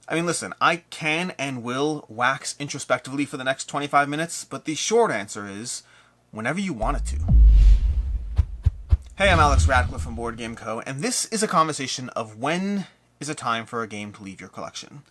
I mean, listen, I can and will wax introspectively for the next 25 minutes, but the short answer is whenever you want it to. Hey, I'm Alex Radcliffe from Board Game Co., and this is a conversation of when is a time for a game to leave your collection.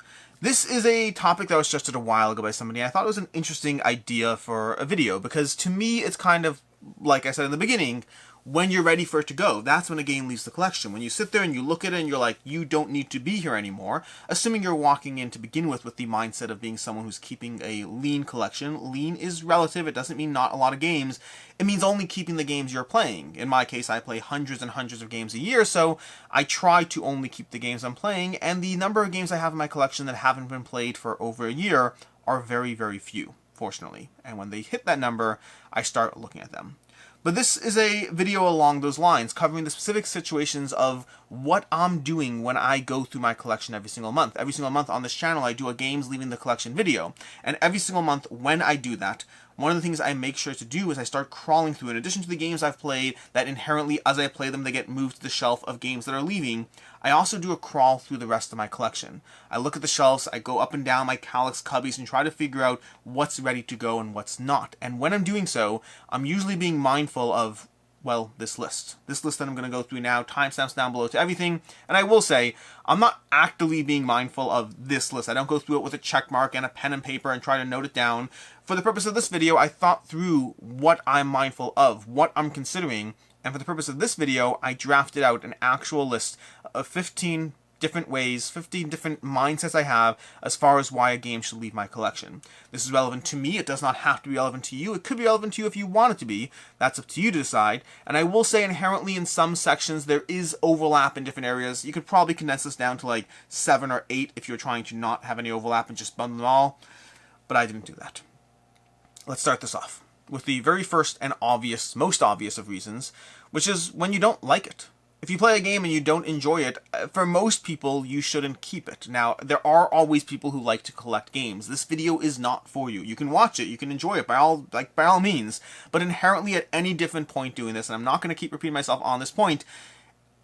This is a topic that was suggested a while ago by somebody. I thought it was an interesting idea for a video, because to me it's kind of, like I said in the beginning, when you're ready for it to go, that's when a game leaves the collection. When you sit there and you look at it and you're like, you don't need to be here anymore, assuming you're walking in to begin with the mindset of being someone who's keeping a lean collection. Lean is relative. It doesn't mean not a lot of games. It means only keeping the games you're playing. In my case, I play hundreds and hundreds of games a year, so I try to only keep the games I'm playing, and the number of games I have in my collection that haven't been played for over a year are very, very few, fortunately. And when they hit that number, I start looking at them. But this is a video along those lines, covering the specific situations of what I'm doing when I go through my collection every single month. Every single month on this channel, I do a games leaving the collection video. And every single month when I do that, one of the things I make sure to do is I start crawling through. In addition to the games I've played that inherently, as I play them, they get moved to the shelf of games that are leaving, I also do a crawl through the rest of my collection. I look at the shelves, I go up and down my Calyx cubbies and try to figure out what's ready to go and what's not. And when I'm doing so, I'm usually being mindful of, well, this list. This list that I'm going to go through now, timestamps down below to everything. And I will say, I'm not actively being mindful of this list. I don't go through it with a check mark and a pen and paper and try to note it down. For the purpose of this video, I thought through what I'm mindful of, what I'm considering, and for the purpose of this video, I drafted out an actual list of 15 different ways, 15 different mindsets I have as far as why a game should leave my collection. This is relevant to me. It does not have to be relevant to you. It could be relevant to you if you want it to be. That's up to you to decide. And I will say inherently in some sections there is overlap in different areas. You could probably condense this down to like 7 or 8 if you're trying to not have any overlap and just bundle them all. But I didn't do that. Let's start this off with the very first and most obvious of reasons, which is when you don't like it. If you play a game and you don't enjoy it, for most people, you shouldn't keep it. Now, there are always people who like to collect games. This video is not for you. You can watch it, you can enjoy it by all means, but inherently at any different point doing this, and I'm not going to keep repeating myself on this point,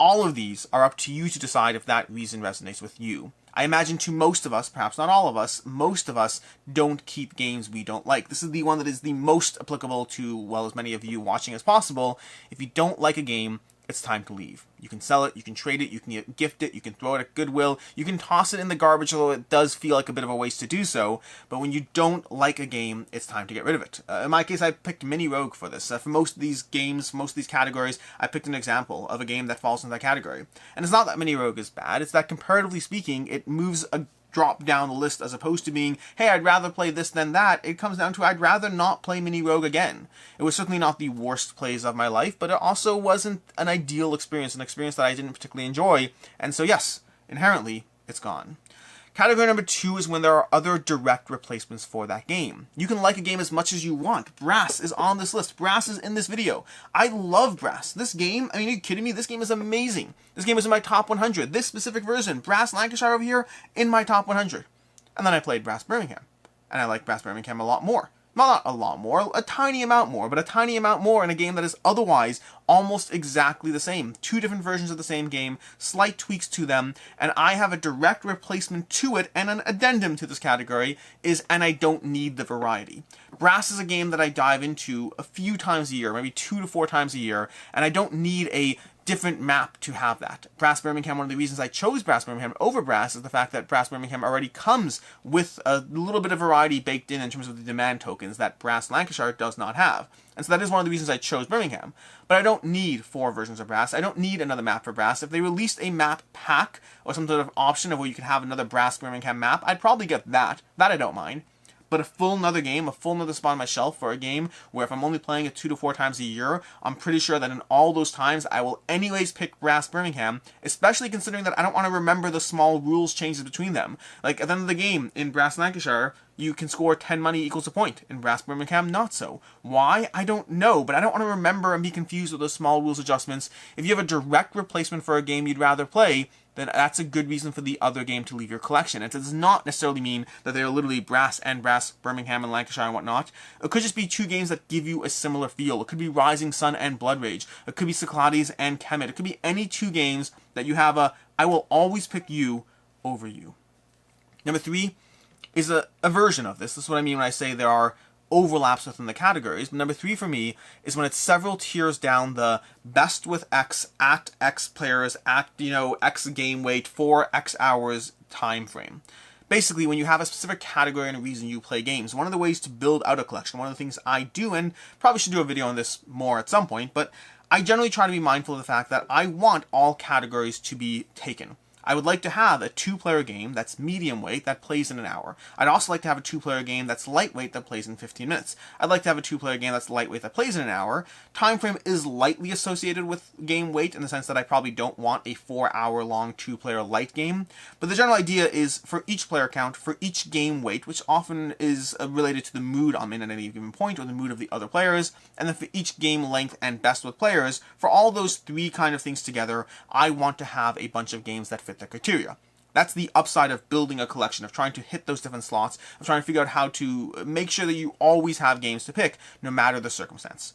all of these are up to you to decide if that reason resonates with you. I imagine to most of us, perhaps not all of us, most of us don't keep games we don't like. This is the one that is the most applicable to, well, as many of you watching as possible. If you don't like a game, it's time to leave. You can sell it, you can trade it, you can gift it, you can throw it at Goodwill, you can toss it in the garbage, although it does feel like a bit of a waste to do so, but when you don't like a game, it's time to get rid of it. In my case, I picked Mini Rogue for this. For most of these games, most of these categories, I picked an example of a game that falls into that category. And it's not that Mini Rogue is bad, it's that comparatively speaking, it moves a drop down the list as opposed to being, hey, I'd rather play this than that. It comes down to I'd rather not play Mini Rogue again. It was certainly not the worst plays of my life, but it also wasn't an ideal experience, an experience that I didn't particularly enjoy, and so yes, inherently, it's gone. Category number 2 is when there are other direct replacements for that game. You can like a game as much as you want. Brass is on this list. Brass is in this video. I love Brass. This game, I mean, are you kidding me? This game is amazing. This game is in my top 100. This specific version, Brass Lancashire over here, in my top 100. And then I played Brass Birmingham. And I like Brass Birmingham a lot more. Not a lot more, a tiny amount more, but a tiny amount more in a game that is otherwise almost exactly the same. 2 different versions of the same game, slight tweaks to them, and I have a direct replacement to it, and an addendum to this category is, and I don't need the variety. Brass is a game that I dive into a few times a year, maybe 2 to 4 times a year, and I don't need a different map to have that. Brass Birmingham, one of the reasons I chose Brass Birmingham over Brass is the fact that Brass Birmingham already comes with a little bit of variety baked in terms of the demand tokens that Brass Lancashire does not have. And so that is one of the reasons I chose Birmingham. But I don't need 4 versions of Brass. I don't need another map for Brass. If they released a map pack or some sort of option of where you could have another Brass Birmingham map, I'd probably get that. That I don't mind. But a full another game, a full another spot on my shelf for a game where if I'm only playing it 2 to 4 times a year, I'm pretty sure that in all those times I will anyways pick Brass Birmingham, especially considering that I don't want to remember the small rules changes between them. Like at the end of the game in Brass Lancashire, you can score 10 money equals a point. In Brass Birmingham, not so. Why? I don't know, but I don't want to remember and be confused with those small rules adjustments. If you have a direct replacement for a game you'd rather play, then that's a good reason for the other game to leave your collection. It does not necessarily mean that they're literally Brass and Brass, Birmingham and Lancashire and whatnot. It could just be 2 games that give you a similar feel. It could be Rising Sun and Blood Rage. It could be Cyclades and Kemet. It could be any 2 games that you have a, I will always pick you over you. Number 3 is a version of this. This is what I mean when I say there are overlaps within the categories. But number 3 for me is when it's several tiers down the best with X at X players at, X game weight for X hours time frame. Basically, when you have a specific category and a reason you play games, one of the ways to build out a collection, one of the things I do, and probably should do a video on this more at some point, but I generally try to be mindful of the fact that I want all categories to be taken. I would like to have a 2-player game that's medium weight that plays in an hour. I'd also like to have a 2-player game that's lightweight that plays in 15 minutes. I'd like to have a 2-player game that's lightweight that plays in an hour. Time frame is lightly associated with game weight in the sense that I probably don't want a 4-hour long 2-player light game. But the general idea is for each player count, for each game weight, which often is related to the mood I'm in at any given point or the mood of the other players, and then for each game length and best with players, for all those 3 kind of things together, I want to have a bunch of games that fit the criteria. That's the upside of building a collection, of trying to hit those different slots, of trying to figure out how to make sure that you always have games to pick, no matter the circumstance.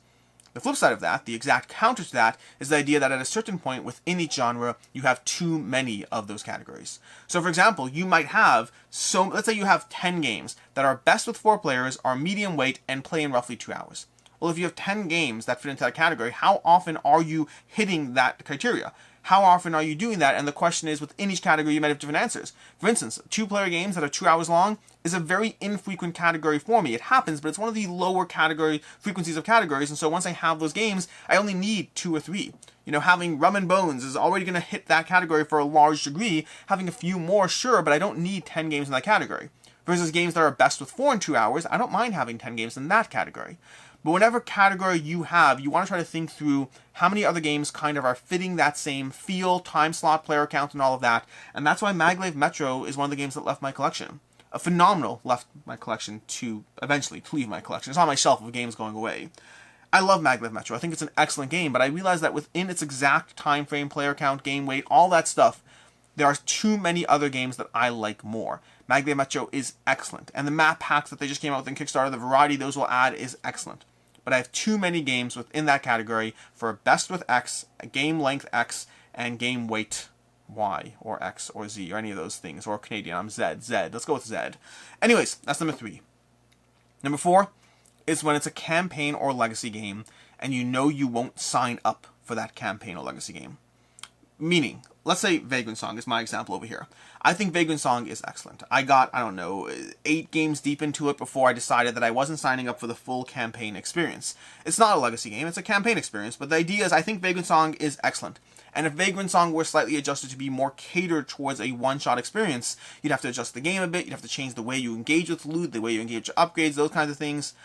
The flip side of that, the exact counter to that, is the idea that at a certain point within each genre, you have too many of those categories. So for example, you might have, let's say you have 10 games that are best with 4 players, are medium weight, and play in roughly 2 hours. Well, if you have 10 games that fit into that category, how often are you hitting that criteria? How often are you doing that? And the question is, within each category, you might have different answers. For instance, 2-player games that are 2 hours long is a very infrequent category for me. It happens, but it's one of the lower category frequencies of categories. And so once I have those games, I only need 2 or 3. Having Rum and Bones is already going to hit that category for a large degree. Having a few more, sure, but I don't need 10 games in that category. Versus games that are best with 4 in 2 hours, I don't mind having 10 games in that category. But whatever category you have, you want to try to think through how many other games kind of are fitting that same feel, time slot, player count, and all of that. And that's why Maglev Metro is one of the games that left my collection. A phenomenal left my collection to eventually leave my collection. It's on my shelf of games going away. I love Maglev Metro. I think it's an excellent game, but I realize that within its exact time frame, player count, game weight, all that stuff, there are too many other games that I like more. Maglev Metro is excellent, and the map packs that they just came out with in Kickstarter, the variety those will add is excellent. But I have too many games within that category for best with X, game length X, and game weight Y, or X, or Z, or any of those things, or Canadian. I'm Z. Let's go with Z. Anyways, that's number 3. Number 4 is when it's a campaign or legacy game, and you know you won't sign up for that campaign or legacy game. Meaning, let's say Vagrant Song is my example over here. I think Vagrant Song is excellent. I got, 8 games deep into it before I decided that I wasn't signing up for the full campaign experience. It's not a legacy game, it's a campaign experience, but the idea is I think Vagrant Song is excellent. And if Vagrant Song were slightly adjusted to be more catered towards a one-shot experience, you'd have to adjust the game a bit, you'd have to change the way you engage with loot, the way you engage with upgrades, those kinds of things.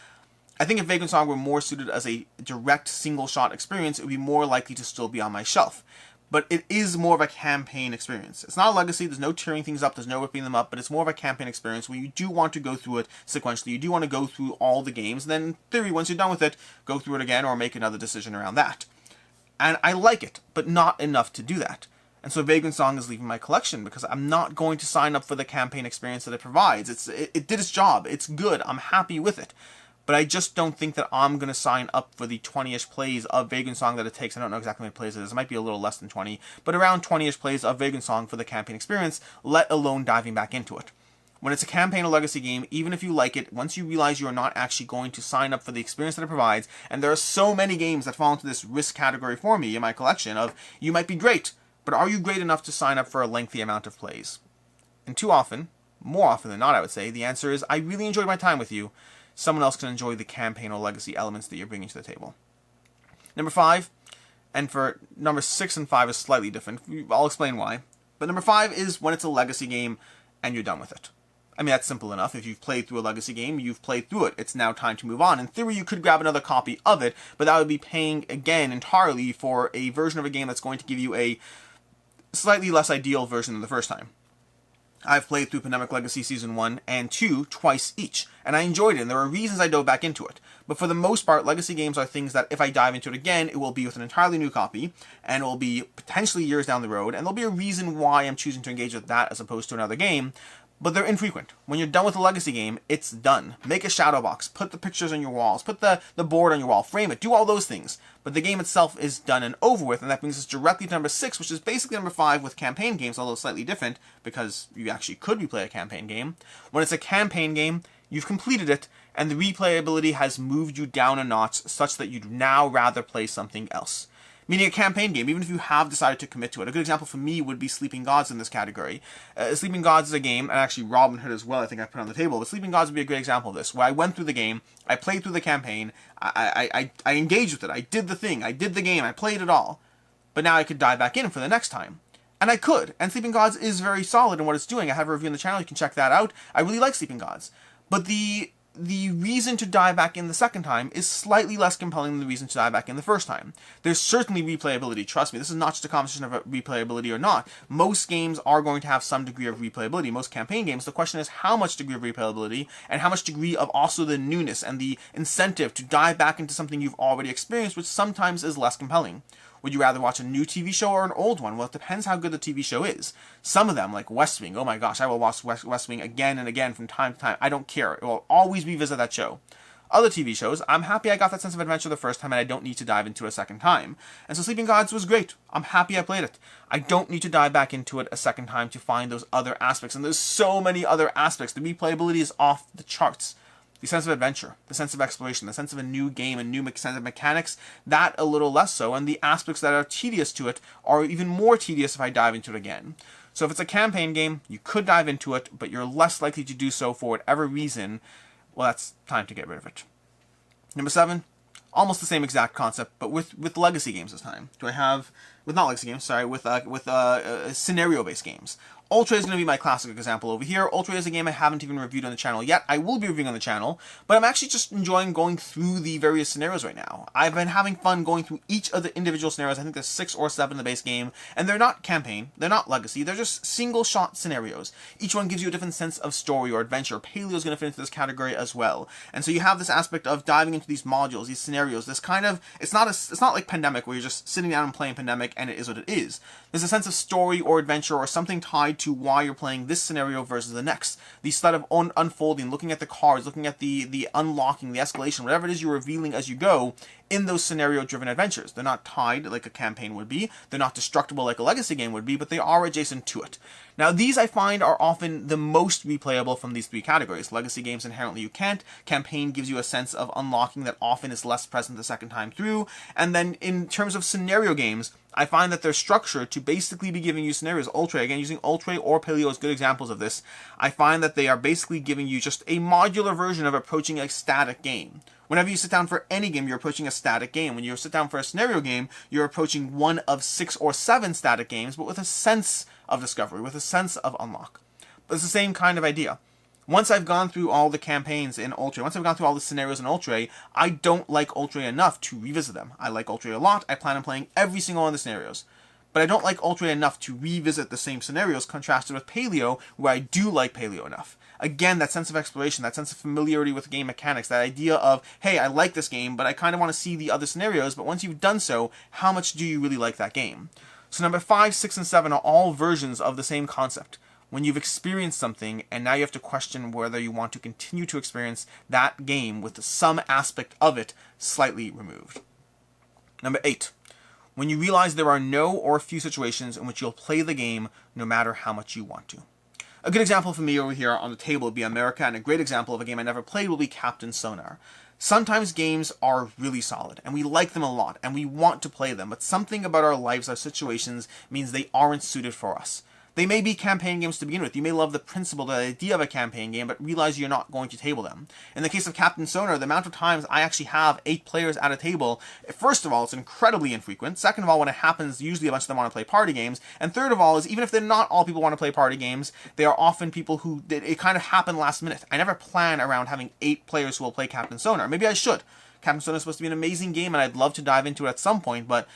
I think if Vagrant Song were more suited as a direct single-shot experience, it would be more likely to still be on my shelf. But it is more of a campaign experience. It's not a legacy, there's no tearing things up, there's no ripping them up, but it's more of a campaign experience where you do want to go through it sequentially. You do want to go through all the games, and then in theory, once you're done with it, go through it again or make another decision around that. And I like it, but not enough to do that. And so Vagrant Song is leaving my collection because I'm not going to sign up for the campaign experience that it provides. It did its job, it's good, I'm happy with it. But I just don't think that I'm going to sign up for the 20-ish plays of Vagrant Song that it takes. I don't know exactly how many plays it is. It might be a little less than 20. But around 20-ish plays of Vagrant Song for the campaign experience, let alone diving back into it. When it's a campaign or legacy game, even if you like it, once you realize you are not actually going to sign up for the experience that it provides, and there are so many games that fall into this risk category for me in my collection of, you might be great, but are you great enough to sign up for a lengthy amount of plays? And too often, more often than not I would say, the answer is, I really enjoyed my time with you. Someone else can enjoy the campaign or legacy elements that you're bringing to the table. Number 5, and for number 6 and 5 is slightly different. I'll explain why. But number 5 is when it's a legacy game and you're done with it. I mean, that's simple enough. If you've played through a legacy game, you've played through it. It's now time to move on. In theory, you could grab another copy of it, but that would be paying, again, entirely for a version of a game that's going to give you a slightly less ideal version than the first time. I've played through Pandemic Legacy Season 1 and 2 twice each, and I enjoyed it, and there are reasons I dove back into it. But for the most part, legacy games are things that if I dive into it again, it will be with an entirely new copy, and it will be potentially years down the road, and there'll be a reason why I'm choosing to engage with that as opposed to another game. but they're infrequent. When you're done with a legacy game, it's done. Make a shadow box, put the pictures on your walls, put the board on your wall, frame it, do all those things. But the game itself is done and over with, and that brings us directly to number 6, which is basically number 5 with campaign games, although slightly different, because you actually could replay a campaign game. When it's a campaign game, you've completed it, and the replayability has moved you down a notch such that you'd now rather play something else. Meaning a campaign game, even if you have decided to commit to it. A good example for me would be Sleeping Gods in this category. Sleeping Gods is a game, and actually Robin Hood as well, I think I put on the table, but Sleeping Gods would be a great example of this, where I went through the game, I played through the campaign, I engaged with it, I did the thing, I did the game, I played it all, but now I could dive back in for the next time. And I could, and Sleeping Gods is very solid in what it's doing. I have a review on the channel, you can check that out. I really like Sleeping Gods. But the reason to dive back in the second time is slightly less compelling than the reason to dive back in the first time. There's certainly replayability, trust me. This is not just a conversation of replayability or not. Most games are going to have some degree of replayability, most campaign games. The question is how much degree of replayability and how much degree of also the newness and the incentive to dive back into something you've already experienced, which sometimes is less compelling. Would you rather watch a new TV show or an old one? Well, it depends how good the TV show is. Some of them, like West Wing, oh my gosh, I will watch West Wing again and again from time to time. I don't care. I will always revisit that show. Other TV shows, I'm happy I got that sense of adventure the first time and I don't need to dive into it a second time. And so Sleeping Gods was great. I'm happy I played it. I don't need to dive back into it a second time to find those other aspects. And there's so many other aspects. The replayability is off the charts. The sense of adventure, the sense of exploration, the sense of a new game, a new sense of mechanics, that a little less so, and the aspects that are tedious to it are even more tedious if I dive into it again. So if it's a campaign game, you could dive into it, but you're less likely to do so for whatever reason. Well, that's time to get rid of it. Number 7, almost the same exact concept, but with legacy games this time. With scenario-based games. Ultra is going to be my classic example over here. Ultra is a game I haven't even reviewed on the channel yet. I will be reviewing on the channel, but I'm actually just enjoying going through the various scenarios right now. I've been having fun going through each of the individual scenarios. I think there's 6 or 7 in the base game, and they're not campaign, they're not legacy, they're just single-shot scenarios. Each one gives you a different sense of story or adventure. Paleo is going to fit into this category as well. And so you have this aspect of diving into these modules, these scenarios, this kind of, it's not like Pandemic where you're just sitting down and playing Pandemic and it is what it is. There's a sense of story or adventure or something tied to why you're playing this scenario versus the next. The state of unfolding, looking at the cards, looking at the unlocking, the escalation, whatever it is you're revealing as you go in those scenario-driven adventures. They're not tied like a campaign would be. They're not destructible like a legacy game would be, but they are adjacent to it. Now, these I find are often the most replayable from these 3 categories. Legacy games, inherently you can't. Campaign gives you a sense of unlocking that often is less present the second time through. And then in terms of scenario games, I find that they're structured to basically be giving you scenarios. Ultra, again, using Ultra or Paleo as good examples of this, I find that they are basically giving you just a modular version of approaching a static game. Whenever you sit down for any game, you're approaching a static game. When you sit down for a scenario game, you're approaching one of 6 or 7 static games, but with a sense of discovery, with a sense of unlock. But it's the same kind of idea. Once I've gone through all the campaigns in Ultra, once I've gone through all the scenarios in Ultra, I don't like Ultra enough to revisit them. I like Ultra a lot. I plan on playing every single one of the scenarios. But I don't like Ultra enough to revisit the same scenarios, contrasted with Paleo, where I do like Paleo enough. Again, that sense of exploration, that sense of familiarity with game mechanics, that idea of, hey, I like this game, but I kind of want to see the other scenarios, but once you've done so, how much do you really like that game? So number 5, 6, and 7 are all versions of the same concept. When you've experienced something, and now you have to question whether you want to continue to experience that game with some aspect of it slightly removed. Number 8. When you realize there are no or few situations in which you'll play the game no matter how much you want to. A good example for me over here on the table would be America, and a great example of a game I never played will be Captain Sonar. Sometimes games are really solid, and we like them a lot, and we want to play them, but something about our lives, our situations, means they aren't suited for us. They may be campaign games to begin with. You may love the principle, the idea of a campaign game, but realize you're not going to table them. In the case of Captain Sonar, the amount of times I actually have 8 players at a table, first of all, it's incredibly infrequent. Second of all, when it happens, usually a bunch of them want to play party games. And third of all, is even if they're not all people want to play party games, they are often people who, it kind of happened last minute. I never plan around having 8 players who will play Captain Sonar. Maybe I should. Captain Sonar is supposed to be an amazing game, and I'd love to dive into it at some point, but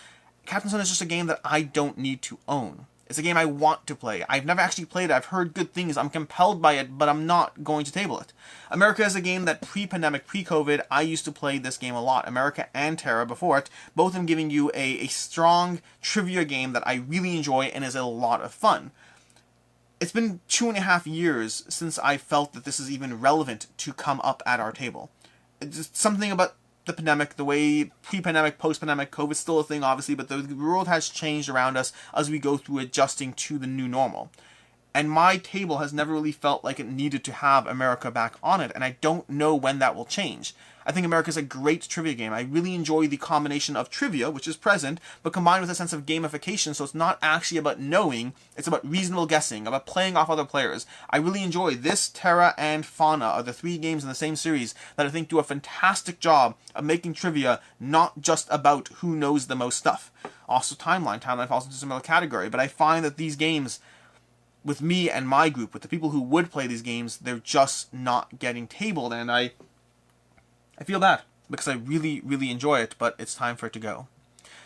Captain Sonar is just a game that I don't need to own. It's a game I want to play. I've never actually played it. I've heard good things. I'm compelled by it, but I'm not going to table it. America is a game that pre-pandemic, pre-COVID, I used to play this game a lot. America and Terra before it, both of them giving you a strong trivia game that I really enjoy and is a lot of fun. it's been 2.5 years since I felt that this is even relevant to come up at our table. It's just something about the pandemic, the way pre-pandemic, post-pandemic, COVID's still a thing, obviously, but the world has changed around us as we go through adjusting to the new normal. And my table has never really felt like it needed to have America back on it, and I don't know when that will change. I think America's a great trivia game. I really enjoy the combination of trivia, which is present, but combined with a sense of gamification, so it's not actually about knowing, it's about reasonable guessing, about playing off other players. I really enjoy this, Terra, and Fauna are the 3 games in the same series that I think do a fantastic job of making trivia not just about who knows the most stuff. Also Timeline. Timeline falls into a similar category, but I find that these games, with me and my group, with the people who would play these games, they're just not getting tabled, and I feel bad, because I really, really enjoy it, but it's time for it to go.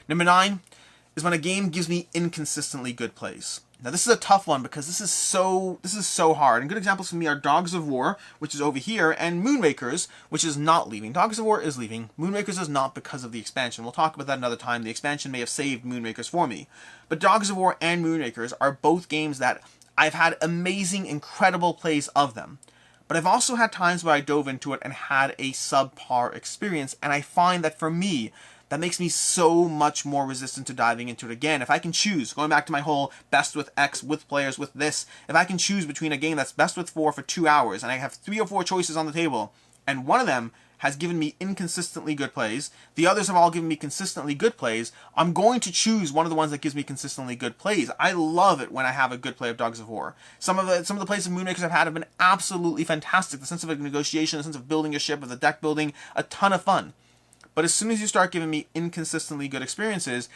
Number 9 is when a game gives me inconsistently good plays. Now this is a tough one, because this is so hard, and good examples for me are Dogs of War, which is over here, and Moonrakers, which is not leaving. Dogs of War is leaving. Moonrakers is not because of the expansion. We'll talk about that another time. The expansion may have saved Moonrakers for me. But Dogs of War and Moonrakers are both games that I've had amazing, incredible plays of them. But I've also had times where I dove into it and had a subpar experience, and I find that for me, that makes me so much more resistant to diving into it again. If I can choose, going back to my whole best with X, with players, with this, if I can choose between a game that's best with 4 for 2 hours, and I have 3 or 4 choices on the table, and one of them has given me inconsistently good plays, the others have all given me consistently good plays, I'm going to choose one of the ones that gives me consistently good plays. I love it when I have a good play of Dogs of War. Some of the plays of Moonrakers I've had have been absolutely fantastic. The sense of negotiation, the sense of building a ship, of the deck building, a ton of fun. But as soon as you start giving me inconsistently good experiences,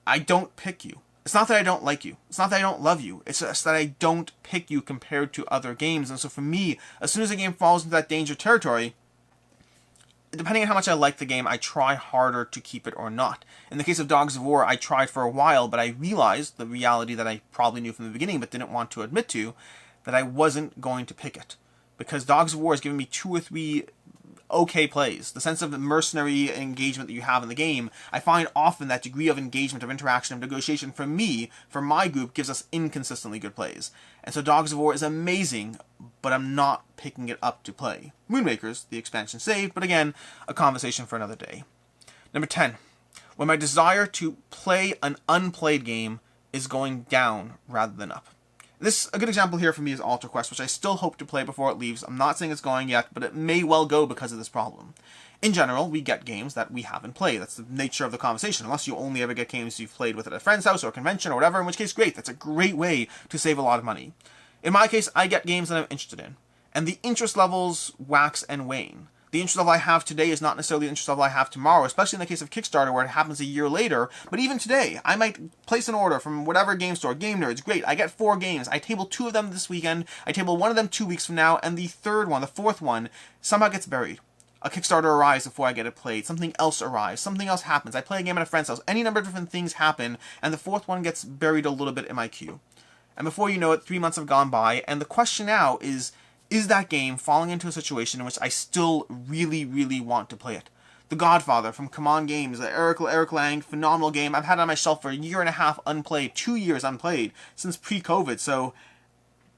I don't pick you. It's not that I don't like you. It's not that I don't love you. It's just that I don't pick you compared to other games. And so for me, as soon as a game falls into that danger territory, depending on how much I like the game, I try harder to keep it or not. In the case of Dogs of War, I tried for a while, but I realized the reality that I probably knew from the beginning but didn't want to admit to, that I wasn't going to pick it. Because Dogs of War has given me 2 or 3 okay plays. The sense of the mercenary engagement that you have in the game, I find often that degree of engagement, of interaction, of negotiation for me, for my group, gives us inconsistently good plays. And so Dogs of War is amazing, but I'm not picking it up to play. Moonrakers, the expansion saved, but again, a conversation for another day. Number 10. When my desire to play an unplayed game is going down rather than up. A good example here for me is Alter Quest, which I still hope to play before it leaves. I'm not saying it's going yet, but it may well go because of this problem. In general, we get games that we haven't played. That's the nature of the conversation, unless you only ever get games you've played with at a friend's house or a convention or whatever, in which case, great. That's a great way to save a lot of money. In my case, I get games that I'm interested in, and the interest levels wax and wane. The interest level I have today is not necessarily the interest level I have tomorrow, especially in the case of Kickstarter where it happens a year later. But even today, I might place an order from whatever game store, Game Nerds, great, I get 4 games. I table 2 of them this weekend, I table one of them 2 weeks from now, and the 4th one, somehow gets buried. A Kickstarter arrives before I get it played, something else arrives, something else happens, I play a game at a friend's house, any number of different things happen, and the 4th one gets buried a little bit in my queue. And before you know it, 3 months have gone by, and the question now is that game falling into a situation in which I still really, really want to play it? The Godfather from Come On Games, the Eric Lang, phenomenal game. I've had it on my shelf for 1.5 years unplayed, 2 years unplayed, since pre-COVID, so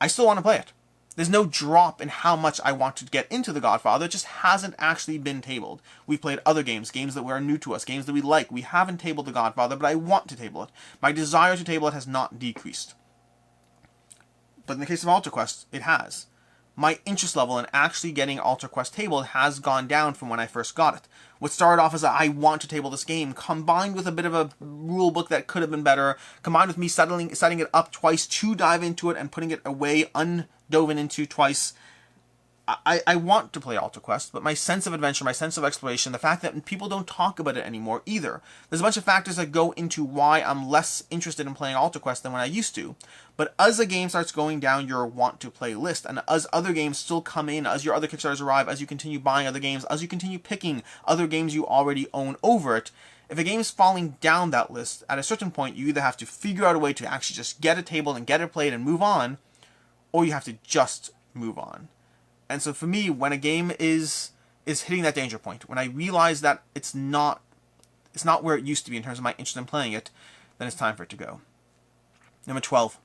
I still want to play it. There's no drop in how much I want to get into The Godfather, it just hasn't actually been tabled. We've played other games that were new to us, games that we like. We haven't tabled The Godfather, but I want to table it. My desire to table it has not decreased. But in the case of Alter Quest, it has. My interest level in actually getting Alter Quest tabled has gone down from when I first got it. What started off as I want to table this game, combined with a bit of a rule book that could have been better, combined with me setting it up twice to dive into it and putting it away undoven into twice. I want to play Alter Quest, but my sense of adventure, my sense of exploration, the fact that people don't talk about it anymore either. There's a bunch of factors that go into why I'm less interested in playing Alter Quest than when I used to. But as a game starts going down your want to play list, and as other games still come in, as your other Kickstarters arrive, as you continue buying other games, as you continue picking other games you already own over it, if a game's falling down that list, at a certain point you either have to figure out a way to actually just get it tabled and get it played and move on, or you have to just move on. And so for me, when a game is hitting that danger point, when I realize that it's not where it used to be in terms of my interest in playing it, then it's time for it to go. Number 12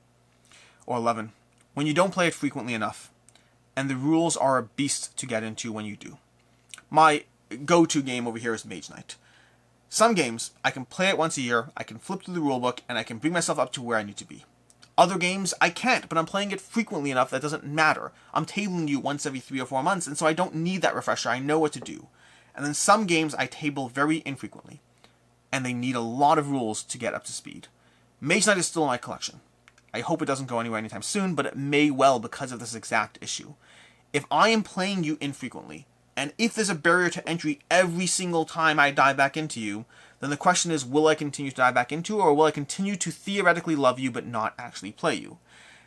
or 11 when you don't play it frequently enough, and the rules are a beast to get into when you do. My go-to game over here is Mage Knight. Some games, I can play it once a year, I can flip through the rulebook, and I can bring myself up to where I need to be. Other games, I can't, but I'm playing it frequently enough that doesn't matter. I'm tabling you once every 3 or 4 months, and so I don't need that refresher. I know what to do. And then some games I table very infrequently, and they need a lot of rules to get up to speed. Mage Knight is still in my collection. I hope it doesn't go anywhere anytime soon, but it may well because of this exact issue. If I am playing you infrequently, and if there's a barrier to entry every single time I dive back into you, then the question is, will I continue to dive back into you, or will I continue to theoretically love you but not actually play you?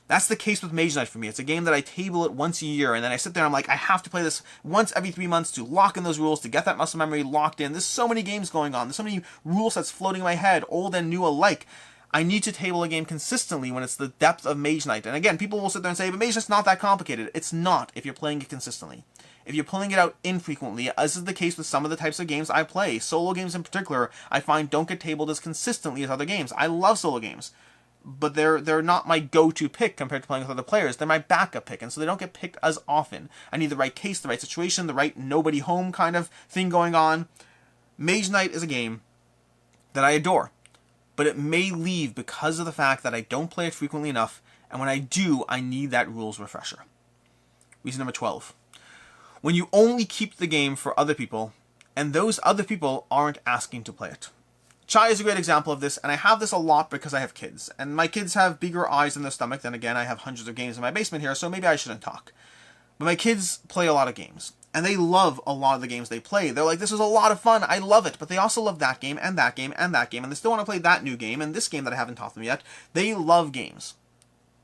That's the case with Mage Knight for me. It's a game that I table it once a year, and then I sit there and I'm like, I have to play this once every 3 months to lock in those rules, to get that muscle memory locked in. There's so many games going on. There's so many rule sets floating in my head, old and new alike. I need to table a game consistently when it's the depth of Mage Knight. And again, people will sit there and say, but Mage Knight's not that complicated. It's not if you're playing it consistently. If you're pulling it out infrequently, as is the case with some of the types of games I play, solo games in particular, I find don't get tabled as consistently as other games. I love solo games, but they're not my go-to pick compared to playing with other players. They're my backup pick, and so they don't get picked as often. I need the right case, the right situation, the right nobody home kind of thing going on. Mage Knight is a game that I adore, but it may leave because of the fact that I don't play it frequently enough, and when I do, I need that rules refresher. Reason number 12. When you only keep the game for other people, and those other people aren't asking to play it. Chai is a great example of this, and I have this a lot because I have kids, and my kids have bigger eyes in their stomach. Then again, I have hundreds of games in my basement here, so maybe I shouldn't talk. But my kids play a lot of games, and they love a lot of the games they play. They're like, this is a lot of fun, I love it, but they also love that game, and that game, and that game, and they still want to play that new game, and this game that I haven't taught them yet. They love games,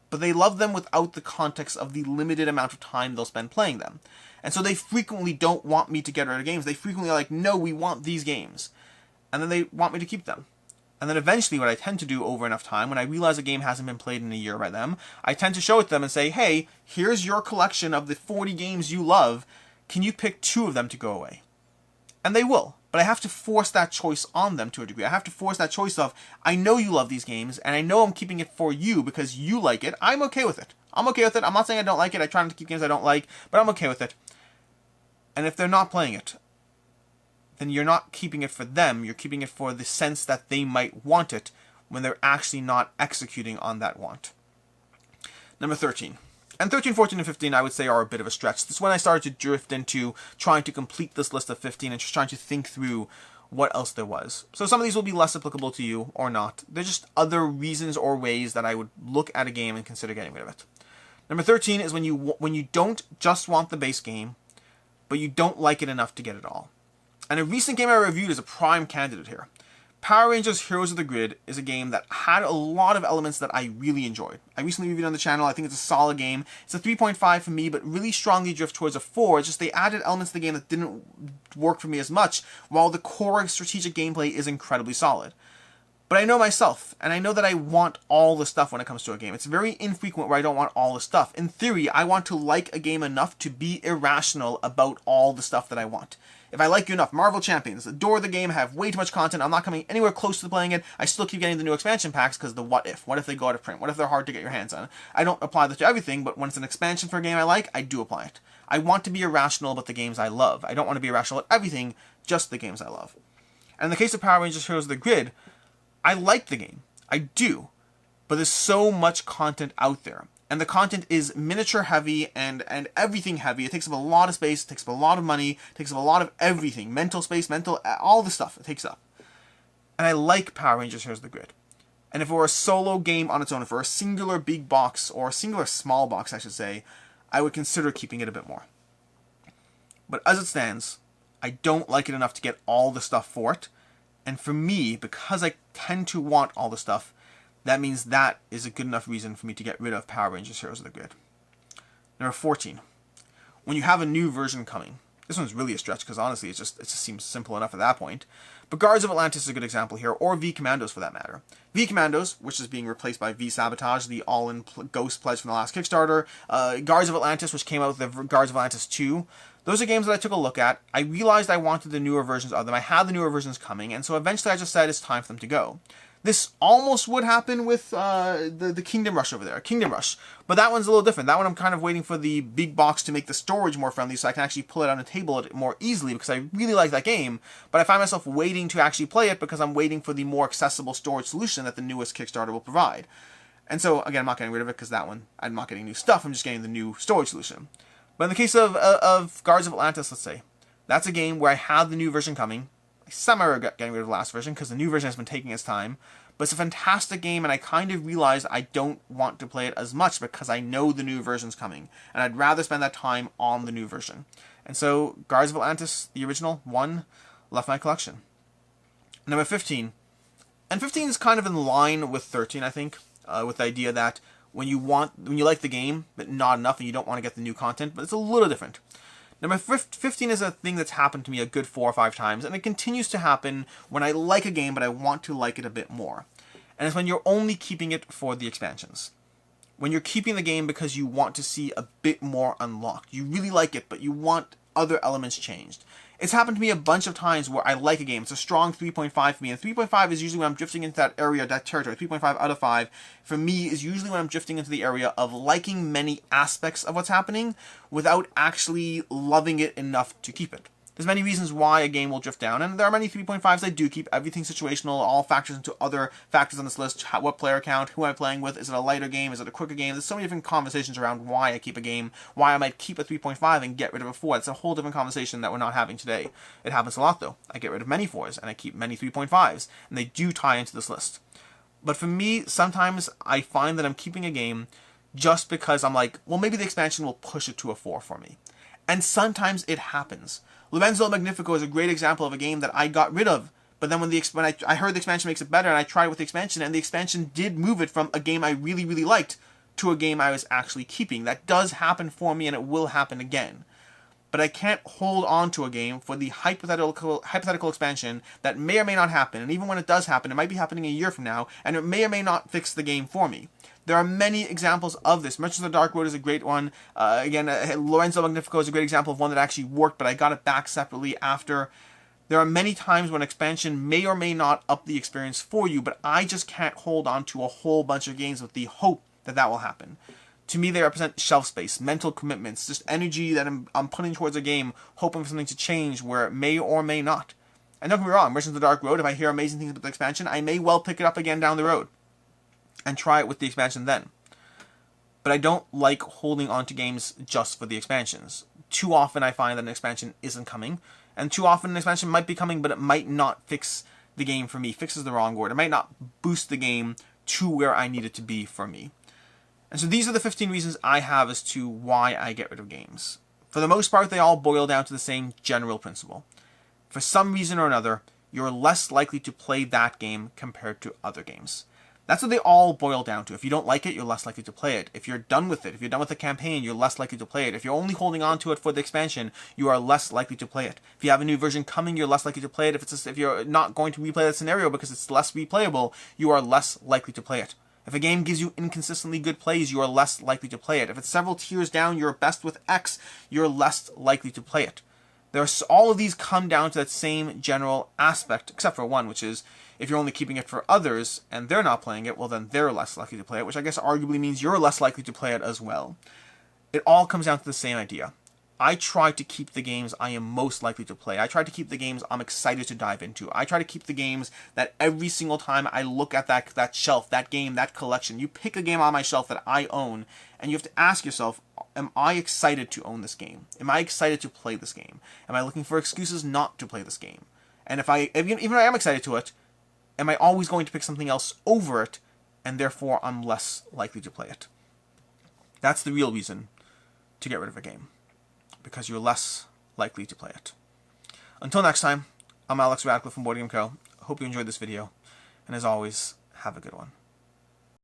but they love them without the context of the limited amount of time they'll spend playing them. And so they frequently don't want me to get rid of games. They frequently are like, no, we want these games. And then they want me to keep them. And then eventually what I tend to do over enough time, when I realize a game hasn't been played in a year by them, I tend to show it to them and say, hey, here's your collection of the 40 games you love. Can you pick 2 of them to go away? And they will. But I have to force that choice on them to a degree. I have to force that choice of, I know you love these games, and I know I'm keeping it for you because you like it. I'm okay with it. I'm okay with it. I'm not saying I don't like it. I try not to keep games I don't like, but I'm okay with it. And if they're not playing it, then you're not keeping it for them. You're keeping it for the sense that they might want it when they're actually not executing on that want. Number 13. And 13, 14, and 15, I would say, are a bit of a stretch. This is when I started to drift into trying to complete this list of 15 and just trying to think through what else there was. So some of these will be less applicable to you or not. They're just other reasons or ways that I would look at a game and consider getting rid of it. Number 13 is when you don't just want the base game, but you don't like it enough to get it all. And a recent game I reviewed is a prime candidate here. Power Rangers Heroes of the Grid is a game that had a lot of elements that I really enjoyed. I recently reviewed it on the channel. I think it's a solid game. It's a 3.5 for me, but really strongly drift towards a 4. It's just they added elements to the game that didn't work for me as much, while the core strategic gameplay is incredibly solid. But I know myself, and I know that I want all the stuff when it comes to a game. It's very infrequent where I don't want all the stuff. In theory, I want to like a game enough to be irrational about all the stuff that I want. If I like you enough, Marvel Champions, adore the game, have way too much content, I'm not coming anywhere close to playing it, I still keep getting the new expansion packs because the what if. What if they go out of print? What if they're hard to get your hands on? I don't apply that to everything, but when it's an expansion for a game I like, I do apply it. I want to be irrational about the games I love. I don't want to be irrational at everything, just the games I love. And in the case of Power Rangers Heroes of the Grid, I like the game. I do. But there's so much content out there. And the content is miniature heavy and everything heavy. It takes up a lot of space, it takes up a lot of money, it takes up a lot of everything. Mental space, all the stuff it takes up. And I like Power Rangers Heroes of the Grid. And if it were a solo game on its own, if it were a singular big box, or a singular small box I should say, I would consider keeping it a bit more. But as it stands, I don't like it enough to get all the stuff for it. And for me, because I tend to want all the stuff, that means that is a good enough reason for me to get rid of Power Rangers Heroes of the Grid. Number 14. When you have a new version coming. This one's really a stretch because honestly it just seems simple enough at that point. But Guards of Atlantis is a good example here, or V Commandos for that matter. V Commandos, which is being replaced by V Sabotage, the all-in Ghost pledge from the last Kickstarter. Guards of Atlantis, which came out with the Guards of Atlantis 2. Those are games that I took a look at. I realized I wanted the newer versions of them. I had the newer versions coming, and so eventually I just said it's time for them to go. This almost would happen with the Kingdom Rush over there, Kingdom Rush. But that one's a little different. That one I'm kind of waiting for the big box to make the storage more friendly so I can actually pull it on the table more easily because I really like that game. But I find myself waiting to actually play it because I'm waiting for the more accessible storage solution that the newest Kickstarter will provide. And so, again, I'm not getting rid of it because that one, I'm not getting new stuff, I'm just getting the new storage solution. But in the case of Guards of Atlantis, let's say, that's a game where I have the new version coming. I semi-regret getting rid of the last version because the new version has been taking its time. But it's a fantastic game, and I kind of realize I don't want to play it as much because I know the new version's coming. And I'd rather spend that time on the new version. And so, Guards of Atlantis, the original one, left my collection. Number 15. And 15 is kind of in line with 13, I think. With the idea that when you like the game, but not enough, and you don't want to get the new content, but it's a little different. Number 15 is a thing that's happened to me a good 4 or 5 times, and it continues to happen when I like a game, but I want to like it a bit more. And it's when you're only keeping it for the expansions. When you're keeping the game because you want to see a bit more unlocked. You really like it, but you want other elements changed. It's happened to me a bunch of times where I like a game. It's a strong 3.5 for me, and 3.5 is usually when I'm drifting into that area, that territory. 3.5 out of 5, for me, is usually when I'm drifting into the area of liking many aspects of what's happening without actually loving it enough to keep it. There's many reasons why a game will drift down, and there are many 3.5s I do keep. Everything situational, all factors into other factors on this list. What player count, who am I playing with, is it a lighter game, is it a quicker game? There's so many different conversations around why I keep a game, why I might keep a 3.5 and get rid of a 4. It's a whole different conversation that we're not having today. It happens a lot though. I get rid of many 4s, and I keep many 3.5s, and they do tie into this list. But for me, sometimes I find that I'm keeping a game just because I'm like, well, maybe the expansion will push it to a 4 for me. And sometimes it happens. Lorenzo Magnifico is a great example of a game that I got rid of, but then when I heard the expansion makes it better, and I tried with the expansion, and the expansion did move it from a game I really, really liked to a game I was actually keeping. That does happen for me, and it will happen again. But I can't hold on to a game for the hypothetical expansion that may or may not happen, and even when it does happen, it might be happening a year from now, and it may or may not fix the game for me. There are many examples of this. Merchants of the Dark Road is a great one. Lorenzo Magnifico is a great example of one that actually worked, but I got it back separately after. There are many times when expansion may or may not up the experience for you, but I just can't hold on to a whole bunch of games with the hope that that will happen. To me, they represent shelf space, mental commitments, just energy that I'm putting towards a game, hoping for something to change where it may or may not. And don't get me wrong, Merchants of the Dark Road, if I hear amazing things about the expansion, I may well pick it up again down the road and try it with the expansion then. But I don't like holding on to games just for the expansions. Too often I find that an expansion isn't coming, and too often an expansion might be coming, but it might not fix the game for me. Fix is the wrong word. It might not boost the game to where I need it to be for me. And so these are the 15 reasons I have as to why I get rid of games. For the most part, they all boil down to the same general principle. For some reason or another, you're less likely to play that game compared to other games. That's what they all boil down to. If you don't like it, you're less likely to play it. If you're done with it, if you're done with the campaign, you're less likely to play it. If you're only holding on to it for the expansion, you are less likely to play it. If you have a new version coming, you're less likely to play it. If you're not going to replay that scenario because it's less replayable, you are less likely to play it. If a game gives you inconsistently good plays, you are less likely to play it. If it's several tiers down, you're best with X, you're less likely to play it. All of these come down to that same general aspect, except for one, which is if you're only keeping it for others and they're not playing it, well then they're less likely to play it, which I guess arguably means you're less likely to play it as well. It all comes down to the same idea. I try to keep the games I am most likely to play. I try to keep the games I'm excited to dive into. I try to keep the games that every single time I look at that shelf, that game, that collection, you pick a game on my shelf that I own, and you have to ask yourself, am I excited to own this game? Am I excited to play this game? Am I looking for excuses not to play this game? And even if I am excited to it, am I always going to pick something else over it, and therefore I'm less likely to play it? That's the real reason to get rid of a game, because you're less likely to play it. Until next time, I'm Alex Radcliffe from Board Game Co. Hope you enjoyed this video, and as always, have a good one.